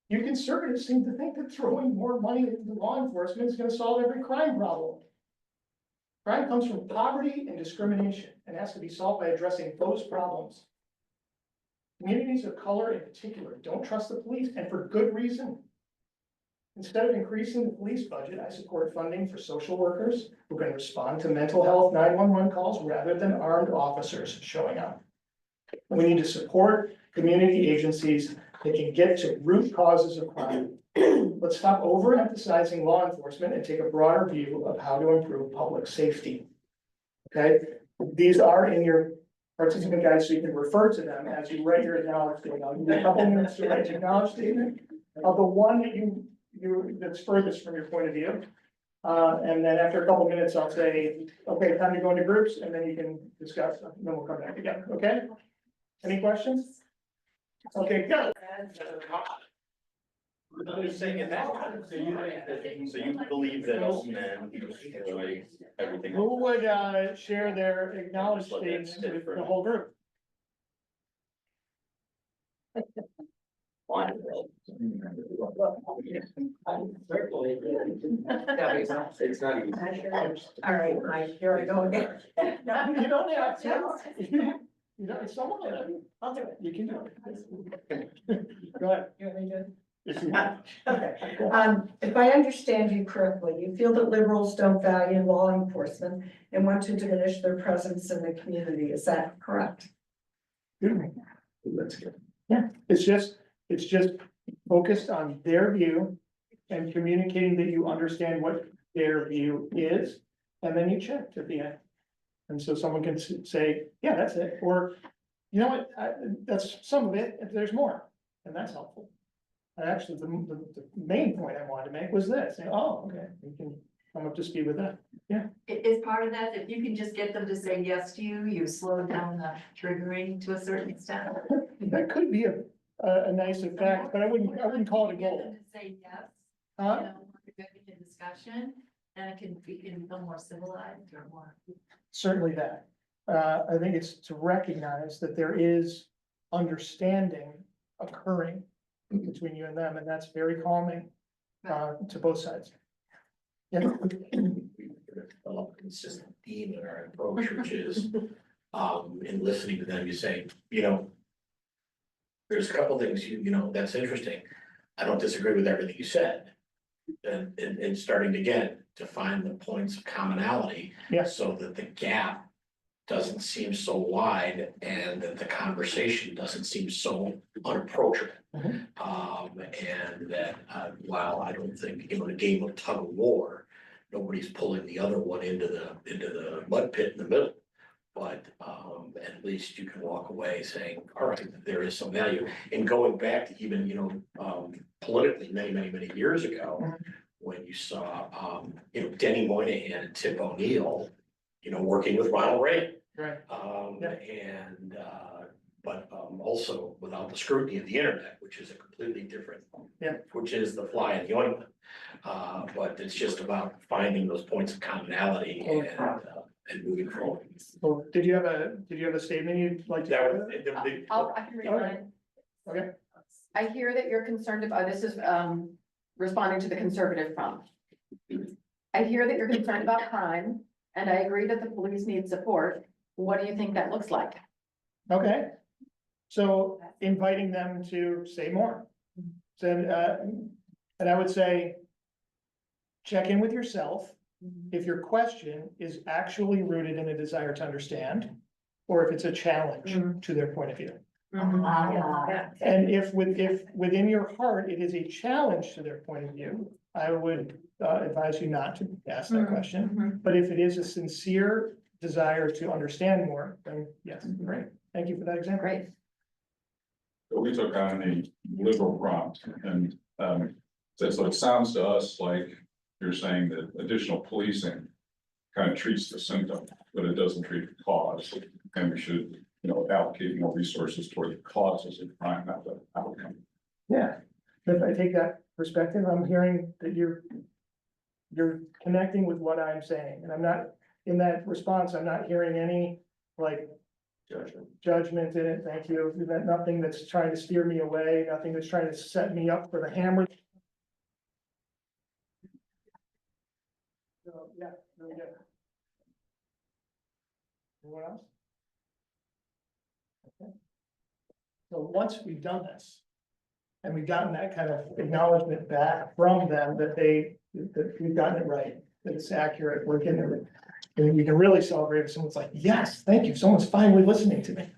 You conservatives seem to think that throwing more money into law enforcement is going to solve every crime problem. Crime comes from poverty and discrimination and has to be solved by addressing those problems. Communities of color in particular don't trust the police, and for good reason. Instead of increasing the police budget, I support funding for social workers who can respond to mental health 911 calls rather than armed officers showing up. We need to support community agencies that can get to root causes of crime. Let's stop overemphasizing law enforcement and take a broader view of how to improve public safety. Okay, these are in your participant guide, so you can refer to them as you write your acknowledged statement. I'll give you a couple minutes to write your acknowledged statement of the one that that's furthest from your point of view. And then after a couple minutes, I'll say, okay, time to go into groups, and then you can discuss, and then we'll come back again, okay? Any questions? Okay, go. I was saying that. So you believe that all men enjoy everything? Who would share their acknowledged statement with the whole group? It's not easy. All right, Mike, here I go again. You don't have to. You know, someone, I'll do it. You can do it. Go ahead. You want me to? If you want. Okay. If I understand you correctly, you feel that liberals don't value law enforcement and want to diminish their presence in the community. Is that correct? That's good. Yeah, it's just, focused on their view and communicating that you understand what their view is, and then you checked at the end. And so someone can say, yeah, that's it, or, you know what, that's some of it, if there's more, and that's helpful. And actually, the main point I wanted to make was this, saying, oh, okay, we can come up to speed with that. Is part of that, if you can just get them to say yes to you, you slow down the triggering to a certain extent. That could be a nice effect, but I wouldn't call it a Get goal. them to say yes, Huh? we're good in the discussion, and it can become more civilized or more. Certainly that. I think it's to recognize that there is understanding occurring between you and them, and that's very calming, to both sides. Yeah, Develop a consistent theme in our approach, which is, in listening to them, you say, you know. There's a couple things you know, that's interesting. I don't disagree with everything you said. And starting again to find the points of commonality. Yes. So that the gap doesn't seem so wide and that the conversation doesn't seem so unapproachable. Mhm. And that, while I don't think, in a game of tug of war, nobody's pulling the other one into the mud pit in the middle. But, at least you can walk away saying, all right, there is some value. And going back to even, politically, many years ago, when you saw, Denny Moynihan and Tip O'Neill, working with Ronald Reagan. right. But also without the scrutiny of the internet, which is a completely different. Yeah. Which is the fly in the ointment. But it's just about finding those points of commonality and moving forward. Well, did you have a statement you'd like to? That was, I can read Okay. mine. Okay. I hear that you're concerned about, this is responding to the conservative prompt. I hear that you're concerned about crime, and I agree that the police need support. What do you think that looks like? Okay. So inviting them to say more. So, and I would say, check in with yourself. If your question is actually rooted in a desire to understand, or if it's a challenge to their point of view. And if within your heart, it is a challenge to their point of view, I would advise you not to ask that question. But if it is a sincere desire to understand more, then yes, great. Thank you for that example. Great. So we took on a liberal prompt and, so it sounds to us like you're saying that additional policing kind of treats the symptom, but it doesn't treat the cause. And we should, allocate more resources toward the causes of crime, not the outcome. Yeah, if I take that perspective, I'm hearing that you're connecting with what I'm saying, and I'm not, in that response, I'm not hearing any, like, judgment in it, thank you, nothing that's trying to steer me away, nothing that's trying to set me up for the hammer. So, yeah, really good. Anyone else? Okay. So once we've done this, and we've gotten that kind of acknowledgement back from them that that we've gotten it right, that it's accurate, we're getting it. And you can really celebrate if someone's like, yes, thank you, someone's finally listening to me.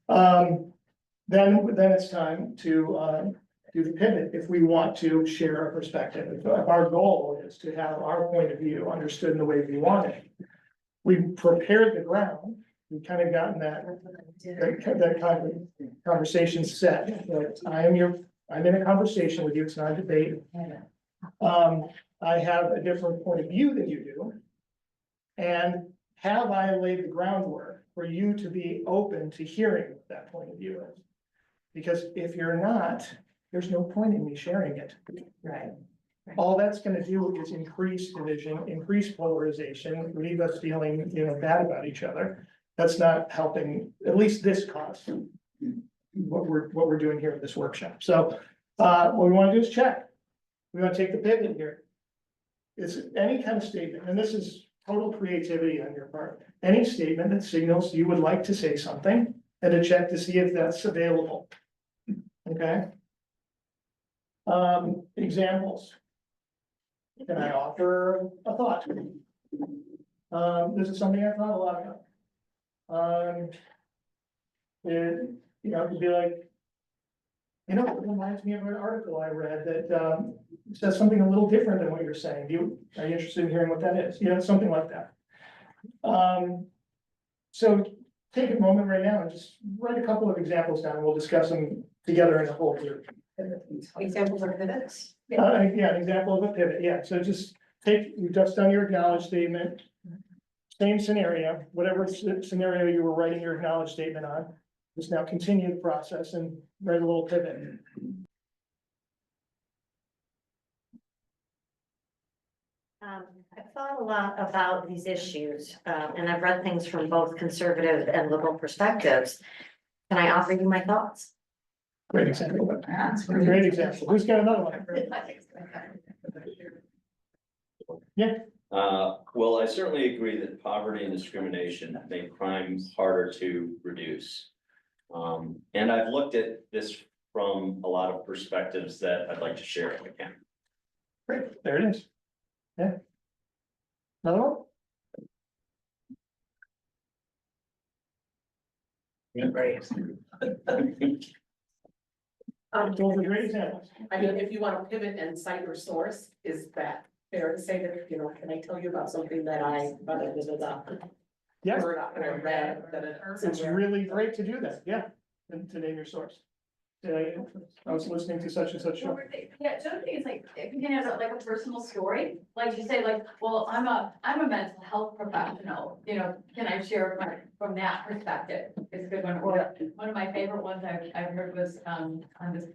Then it's time to do the pivot if we want to share a perspective. If our goal is to have our point of view understood in the way we want it. We've prepared the ground, we've kind of gotten that kind of conversation set, but I'm in a conversation with you, it's not a debate. I have a different point of view than you do. And have I laid the groundwork for you to be open to hearing what that point of view is? Because if you're not, there's no point in me sharing it. Right. All that's gonna do is increase division, increase polarization, leave us feeling, bad about each other. That's not helping, at least this cause. What we're doing here at this workshop. So, what we wanna do is check. We wanna take the pivot here. It's any kind of statement, and this is total creativity on your part. Any statement that signals you would like to say something, and to check to see if that's available. Okay? Examples. Can I offer a thought? This is something I thought a lot about. It could be like, You know, it reminds me of an article I read that, says something a little different than what you're saying. Are you interested in hearing what that is? You know, something like that. So take a moment right now and just write a couple of examples down, and we'll discuss them together in a whole group. Examples of pivots. Yeah, an example of a pivot, yeah, so just you've just done your acknowledge statement. Same scenario, whatever scenario you were writing your acknowledge statement on, just now continue the process and write a little pivot. I've thought a lot about these issues, and I've read things from both conservative and liberal perspectives. Can I offer you my thoughts? Great example. Great example. Who's got another one? Yeah, Well, I certainly agree that poverty and discrimination make crime harder to reduce. And I've looked at this from a lot of perspectives that I'd like to share if I can. great, there it is. Yeah. Another one? Those are great examples. I mean, if you want to pivot and cite your source, is that fair to say that, you know, can I tell you about something that I, Yes, heard and I read that it's really great to do that, yeah, and to name your source. I was listening to such and such show. Yeah, the other thing is like, if you can have like a personal story, like you say, like, well, I'm a mental health professional, you know, can I share from that perspective? It's a good one, or one of my favorite ones I've heard was, on this,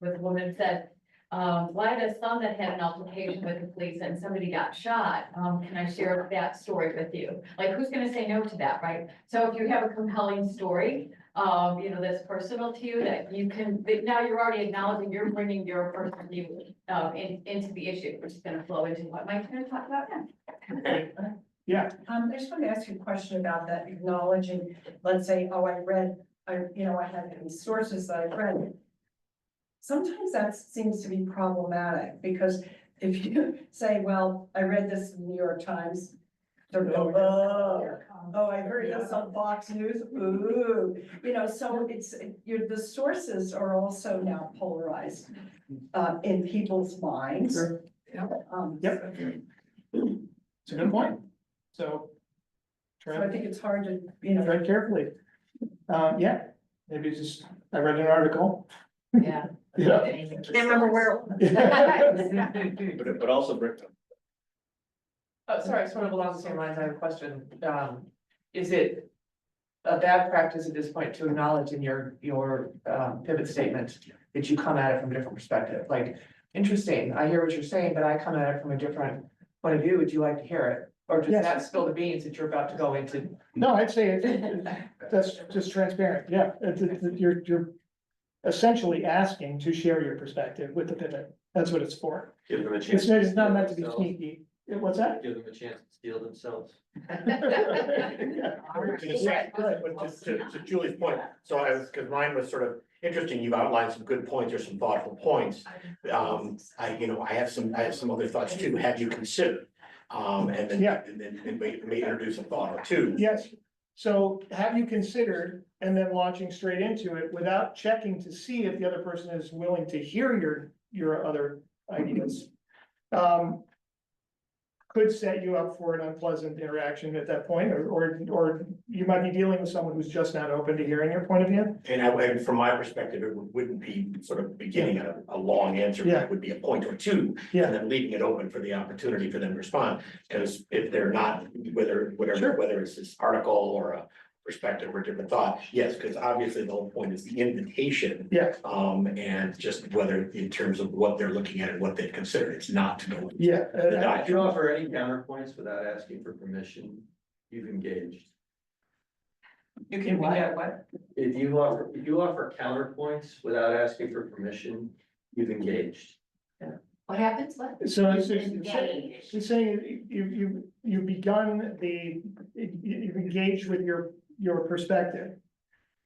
with a woman said, well, I had a son that had an altercation with the police and somebody got shot, can I share that story with you? Like, who's gonna say no to that, right? So if you have a compelling story, you know, that's personal to you, that you can, that now you're already acknowledging, you're bringing your personal view, into the issue, which is gonna flow into what Mike's gonna talk about next. Yeah, I just wanted to ask you a question about that acknowledging, let's say, oh, I read, I had these sources that I read. Sometimes that seems to be problematic, because if you say, well, I read this in the New York Times. They're going, oh, I heard this on Fox News, ooh, you know, so the sources are also now polarized, in people's minds. Sure. Yep. It's a good point. So. So I think it's hard to, you know. Tread carefully. Yeah, maybe it's just, I read an article. Yeah. Yeah. Can't remember where. But also bring. Oh, sorry, sort of along the same lines, I have a question. Is it a bad practice at this point to acknowledge in your pivot statement that you come at it from a different perspective? Like, interesting, I hear what you're saying, but I come at it from a different point of view. Would you like to hear it? Or does Yes. that spill the beans that you're about to go into? No, I'd say that's just transparent. Yeah, you're essentially asking to share your perspective with the pivot. That's what it's for. Give them a chance. It's not meant to be themselves. sneaky. What's that? Give them a chance to steal themselves. I was gonna say, but to Julie's point, so because mine was sort of interesting, you've outlined some good points or some thoughtful points. I have some other thoughts too, have you considered? And then, Yeah. and then may introduce a thought or two. Yes. So have you considered, and then launching straight into it without checking to see if the other person is willing to hear your other ideas? Could set you up for an unpleasant interaction at that point, or you might be dealing with someone who's just not open to hearing your point of view. And from my perspective, it wouldn't be sort of beginning a long answer, but Yeah. it would be a point or two. Yeah. And then leaving it open for the opportunity for them to respond, because if they're not, whether it's this article or a perspective or different thought, yes, because obviously the whole point is the invitation. Yeah. And just whether in terms of what they're looking at and what they've considered, it's not to go. Yeah. If you offer any counterpoints without asking for permission, you've engaged. You can, what? If you offer counterpoints without asking for permission, you've engaged. What happens, what? So it's saying you've begun you've engaged with your perspective.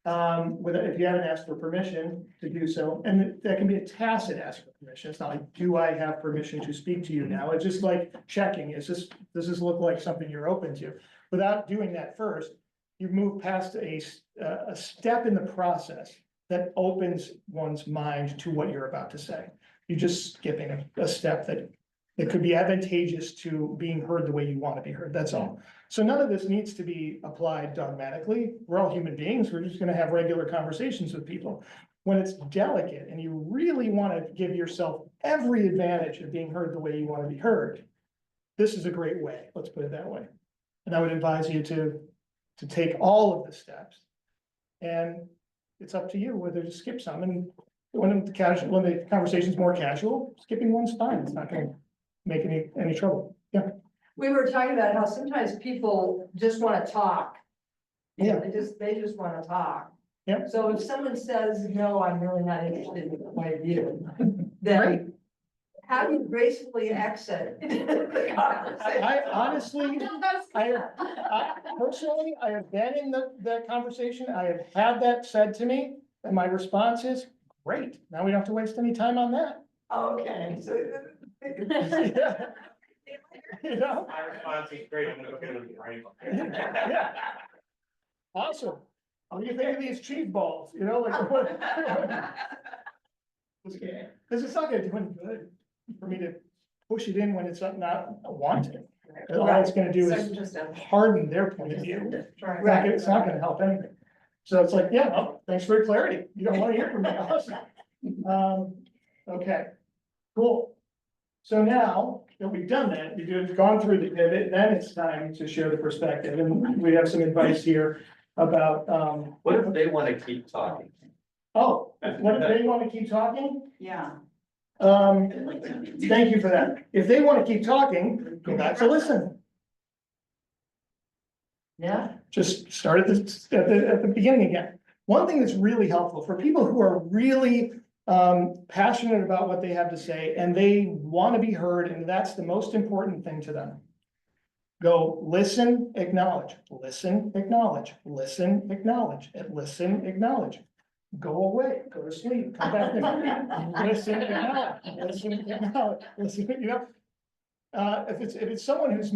If you haven't asked for permission to do so, and that can be a tacit ask for permission. It's not like, do I have permission to speak to you now? It's just like checking, does this look like something you're open to? Without doing that first, you've moved past a step in the process that opens one's mind to what you're about to say. You're just skipping a step that could be advantageous to being heard the way you want to be heard, that's all. So none of this needs to be applied dogmatically. We're all human beings. We're just gonna have regular conversations with people. When it's delicate and you really want to give yourself every advantage of being heard the way you want to be heard, this is a great way, let's put it that way. And I would advise you to take all of the steps. And it's up to you whether to skip some, and when the conversation's more casual, skipping one's fine, it's not gonna make any trouble, yeah. We were talking about how sometimes people just wanna talk. Yeah. They just wanna talk. Yep. So if someone says, no, I'm really not interested in the point of view, Great. then how do you gracefully exit the conversation? I honestly, personally, I have been in the conversation, I have had that said to me, and my response is, great, now we don't have to waste any time on that. Okay, so. Yeah. You know? My response is great, I'm gonna go get it right. Yeah. Awesome. What do you think of these cheese balls, you know, like what? Cause it's not gonna do any good for me to push it in when it's not wanted. All it's gonna do is harden their point of view. It's not gonna help anything. So it's like, yeah, oh, thanks for your clarity. You don't wanna hear from me. Awesome. Okay, cool. So now that we've done that, you've gone through the pivot, then it's time to share the perspective, and we have some advice here about, What if they want to keep talking? oh, what if they want to keep talking? Yeah. Thank you for that. If they want to keep talking, go back to listen. Yeah. Just start at the beginning again. One thing that's really helpful for people who are really passionate about what they have to say and they want to be heard, and that's the most important thing to them. Go listen, acknowledge, listen, acknowledge, listen, acknowledge, and listen, acknowledge. Go away, go to sleep, come back in, listen, acknowledge, listen, acknowledge, listen, you know. If it's someone who's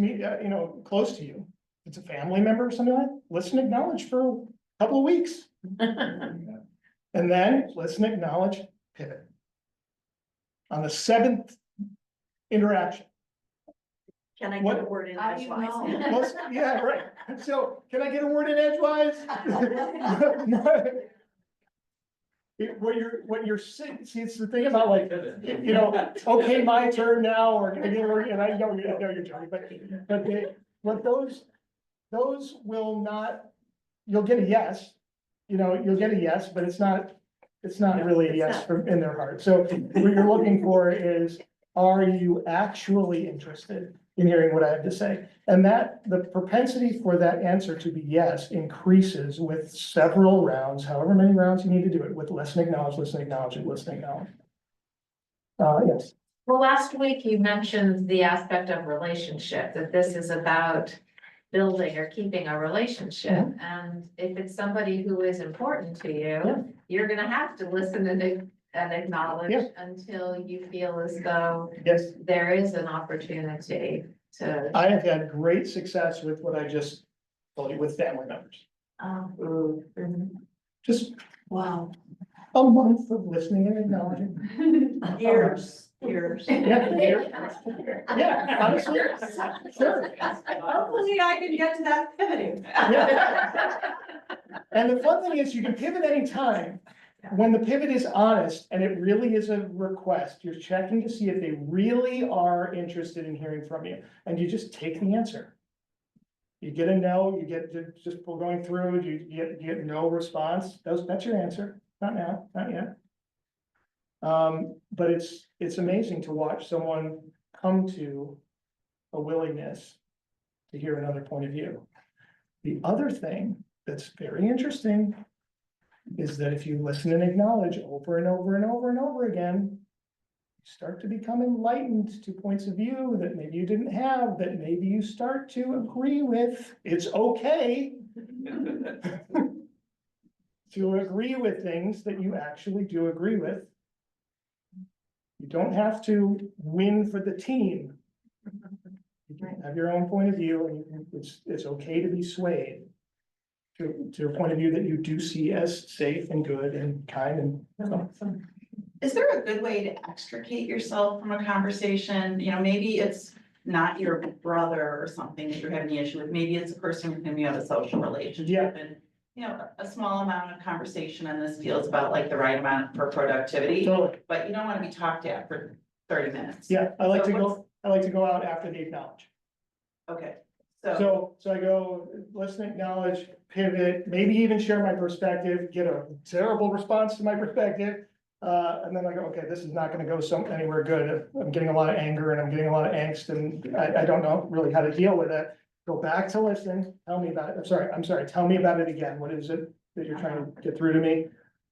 close to you, it's a family member or something like that, listen, acknowledge for a couple of weeks. And then listen, acknowledge, pivot. On the 7th interaction. Can I What- get a word in How do you edgewise? know? Yeah, right. So can I get a word in edgewise? What you're saying, see, it's the thing about like, okay, my turn now, or, and I know you're joking, but those will not, you'll get a yes. You'll get a yes, but it's not really a yes in their heart. So what you're looking for is, are you actually interested in hearing what I have to say? And the propensity for that answer to be yes increases with several rounds, however many rounds you need to do it, with listen, acknowledge, listen, acknowledge, and listen, acknowledge. Yes. Well, last week you mentioned the aspect of relationship, that this is about building or keeping a relationship. And if it's somebody who is important to you, you're gonna have to listen and acknowledge until you feel as though Yes. there is an opportunity to. I have had great success with what I just told you with family members. Just Wow. a month of listening and acknowledging. Years. Yeah, honestly, sure. Hopefully I can get to that pivoting. Yeah. And the fun thing is you can pivot anytime. When the pivot is honest and it really is a request, you're checking to see if they really are interested in hearing from you, and you just take the answer. You get a no, you get to just going through, you get no response, that's your answer, not now, not yet. But it's amazing to watch someone come to a willingness to hear another point of view. The other thing that's very interesting is that if you listen and acknowledge over and over and over and over again, you start to become enlightened to points of view that maybe you didn't have, that maybe you start to agree with. It's okay to agree with things that you actually do agree with. You don't have to win for the team. You can have your own point of view, and it's okay to be swayed. to your point of view that you do see as safe and good and kind and. Is there a good way to extricate yourself from a conversation? You know, maybe it's not your brother or something that you're having the issue with. Maybe it's a person with whom you have a social relationship and, you know, a small amount of conversation on this feels about like the right amount for productivity, Totally. but you don't want to be talked at for 30 minutes. Yeah, I like So to go out after they acknowledge. Okay, So I go, listen, acknowledge, pivot, maybe even share my perspective, get a terrible response to my perspective. And then I go, okay, this is not gonna go anywhere good. I'm getting a lot of anger and I'm getting a lot of angst and I don't know really how to deal with it. Go back to listen, tell me about it. I'm sorry, tell me about it again. What is it that you're trying to get through to me?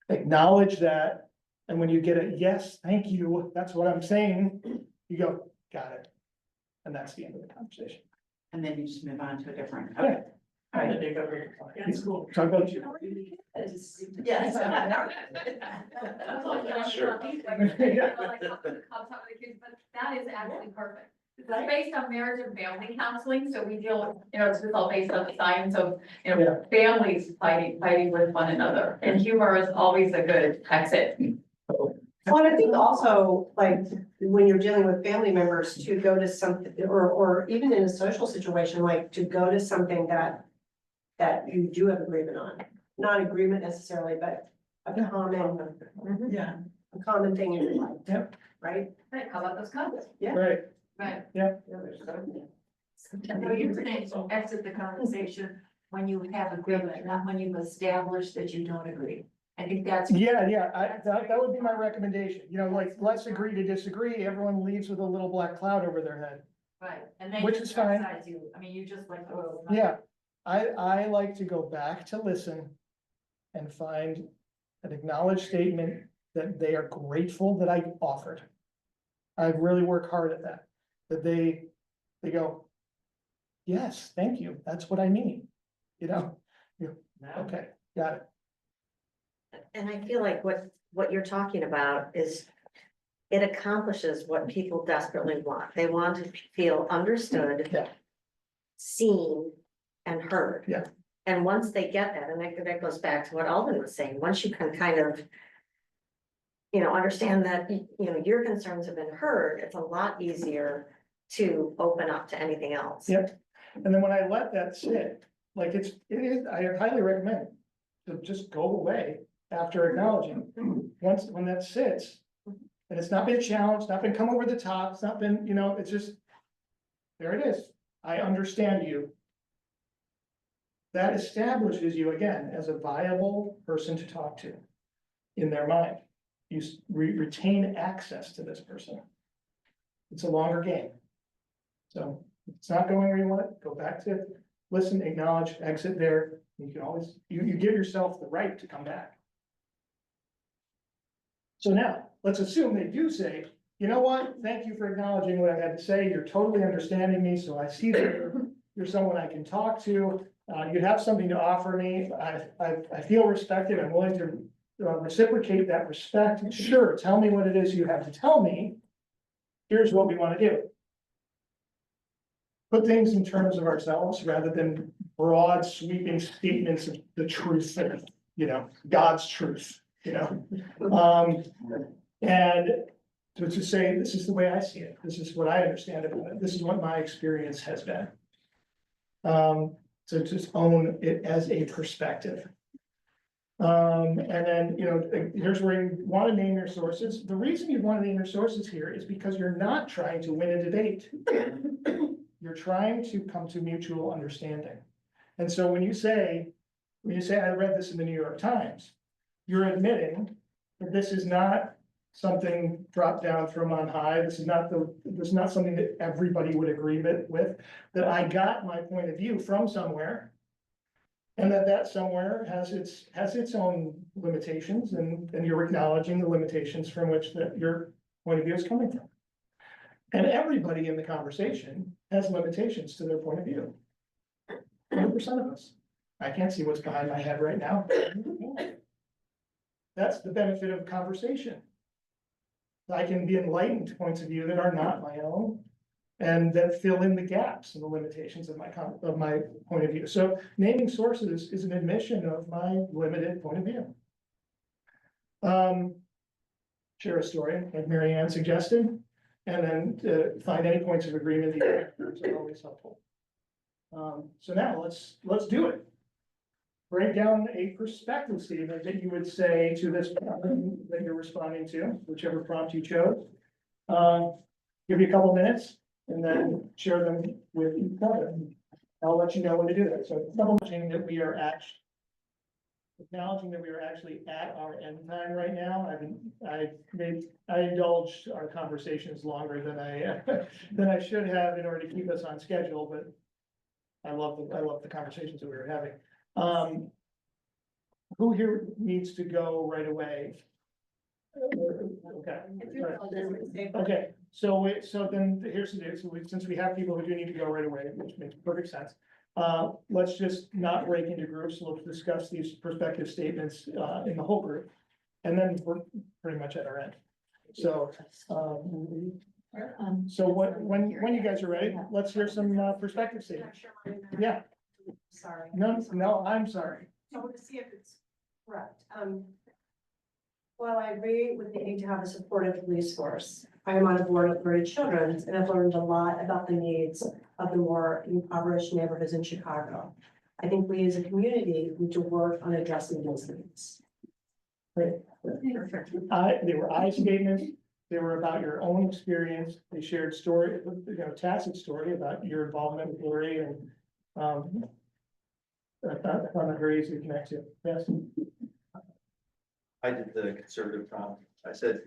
Acknowledge that. And when you get a yes, thank you, that's what I'm saying, you go, got it. And that's the end of the conversation. and then you just move on to a different, Yeah. okay. All right. It's cool. Talk about you. Yes. Sure. That is actually perfect. It's based on marriage and family counseling, so we deal with, it's all based on the science of, families fighting with one another. And humor is always a good exit. Well, and I think also, like, when you're dealing with family members, to go to something, or even in a social situation, like, to go to something that you do have agreement on, not agreement necessarily, but a Yeah. common thing in your life. Yep. Right? Right, how about those comments? Right. Right. So you're saying exit the conversation when you have agreement, not when you've established that you don't agree. I think that's. Yeah, that would be my recommendation, like, let's agree to disagree, everyone leaves with a little black cloud over their head. Right, and then. Which you is fine. criticize you. I mean, you just like, oh. Yeah, I like to go back to listen and find an acknowledged statement that they are grateful that I offered. I really work hard at that they go, yes, thank you, that's what I mean, okay, got it. And I feel like what you're talking about is, it accomplishes what people desperately want. They want to feel understood. Yeah. Seen and heard. Yeah. And once they get that, and that goes back to what Alden was saying, once you can kind of, understand that, your concerns have been heard, it's a lot easier to open up to anything else. Yep, and then when I let that sit, like it is, I highly recommend to just go away after acknowledging. When that sits, and it's not been challenged, not been come over the top, it's not been, it's just, there it is. I understand you. That establishes you again as a viable person to talk to in their mind. You retain access to this person. It's a longer game. So if it's not going where you want it, go back to listen, acknowledge, exit there. You can always, you give yourself the right to come back. So now, let's assume they do say, you know what, thank you for acknowledging what I had to say, you're totally understanding me, so I see that you're someone I can talk to. You have something to offer me, I feel respected, I'm willing to reciprocate that respect. Sure, tell me what it is you have to tell me. Here's what we want to do. Put things in terms of ourselves rather than broad sweeping statements of the truth, God's truth, and to say, this is the way I see it, this is what I understand about it, this is what my experience has been. So just own it as a perspective. And then, here's where you want to name your sources. The reason you want to name your sources here is because you're not trying to win a debate. You're trying to come to mutual understanding. And so when you say, I read this in the New York Times, you're admitting that this is not something dropped down from on high. This is not something that everybody would agree with, that I got my point of view from somewhere. And that somewhere has its own limitations, and you're acknowledging the limitations from which your point of view is coming from. And everybody in the conversation has limitations to their point of view. 100% of us. I can't see what's behind my head right now. That's the benefit of conversation. I can be enlightened to points of view that are not my own. and then fill in the gaps and the limitations of of my point of view. So naming sources is an admission of my limited point of view. Share a story, like Mary Ann suggested, and then find any points of agreement that are always helpful. So now let's do it. Break down a perspective statement that you would say to this problem that you're responding to, whichever prompt you chose. Give you a couple minutes and then share them with each other. I'll let you know when to do that. So acknowledging that we are actually at our end time right now. I indulged our conversations longer than I should have in order to keep us on schedule, but I love the conversations that we were having. Who here needs to go right away? Okay, so then here's the deal. So since we have people who do need to go right away, which makes perfect sense. Let's just not break into groups. Let's discuss these perspective statements in the whole group. And then we're pretty much at our end. So, when you guys are ready, let's hear some perspective statements. Yeah, Sorry. no, I'm sorry. I want to see if it's correct. While I agree with the need to have a supportive police force, I am on a board of British Children's and I've learned a lot about the needs of the more impoverished neighborhoods in Chicago. I think we as a community need to work on addressing those needs. Great. They were I statements. They were about your own experience. They shared story, tacit story about your involvement with Lori and, I found it very easy to connect to. Yes. I did the conservative prompt. I said,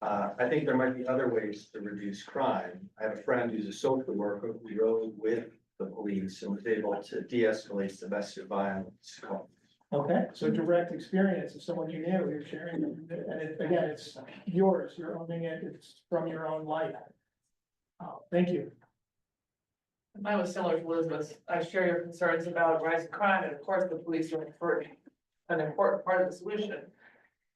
I think there might be other ways to reduce crime. I have a friend who's a social worker who rode with the police and was able to de-escalate domestic violence. Okay, so direct experience of someone you knew, you're sharing it, and again, it's yours, you're owning it, it's from your own life. Thank you. Mine was similar to Elizabeth's. I share your concerns about rising crime, and of course, the police are an important part of the solution.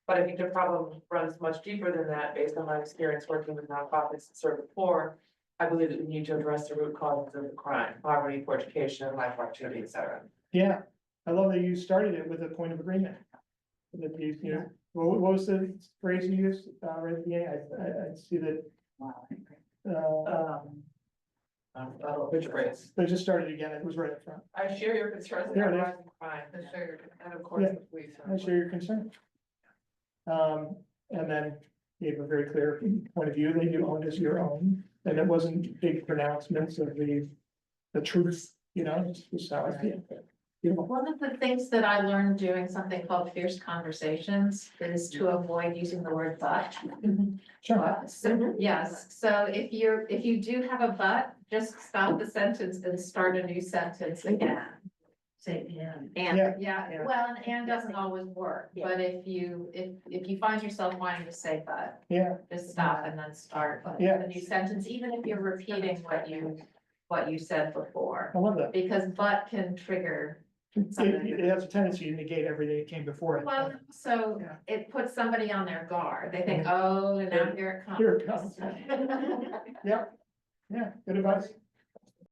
But I think the problem runs much deeper than that, based on my experience working with nonprofits that serve the poor. I believe that we need to address the root causes of the crime, poverty, poor education, life opportunity, et cetera. Yeah, I love that you started it with a point of agreement. That what was the phrase you used, right at the beginning? I see that. I don't know which phrase. They just started again, it was right up front. I share your concerns There about it is. rising crime, and of course, Yeah. the police. I share your concern. And then gave a very clear point of view that you owned as your own, and it wasn't big pronouncements of the truth, just how I feel. Beautiful. One of the things that I learned doing something called Fierce Conversations is to avoid using the word but. Sure. So, yes, so if you do have a but, just stop the sentence and start a new sentence again. Say, yeah. Yeah. Yeah, well, and doesn't always work, but if you find yourself wanting to say but, Yeah, just stop and then start Yeah. a new sentence, even if you're repeating what you said before. I love that. Because but can trigger. It has a tendency to negate everything that came before it. Well, so Yeah. it puts somebody on their guard. They think, oh, and now here it comes. Here it comes. Yeah, good advice.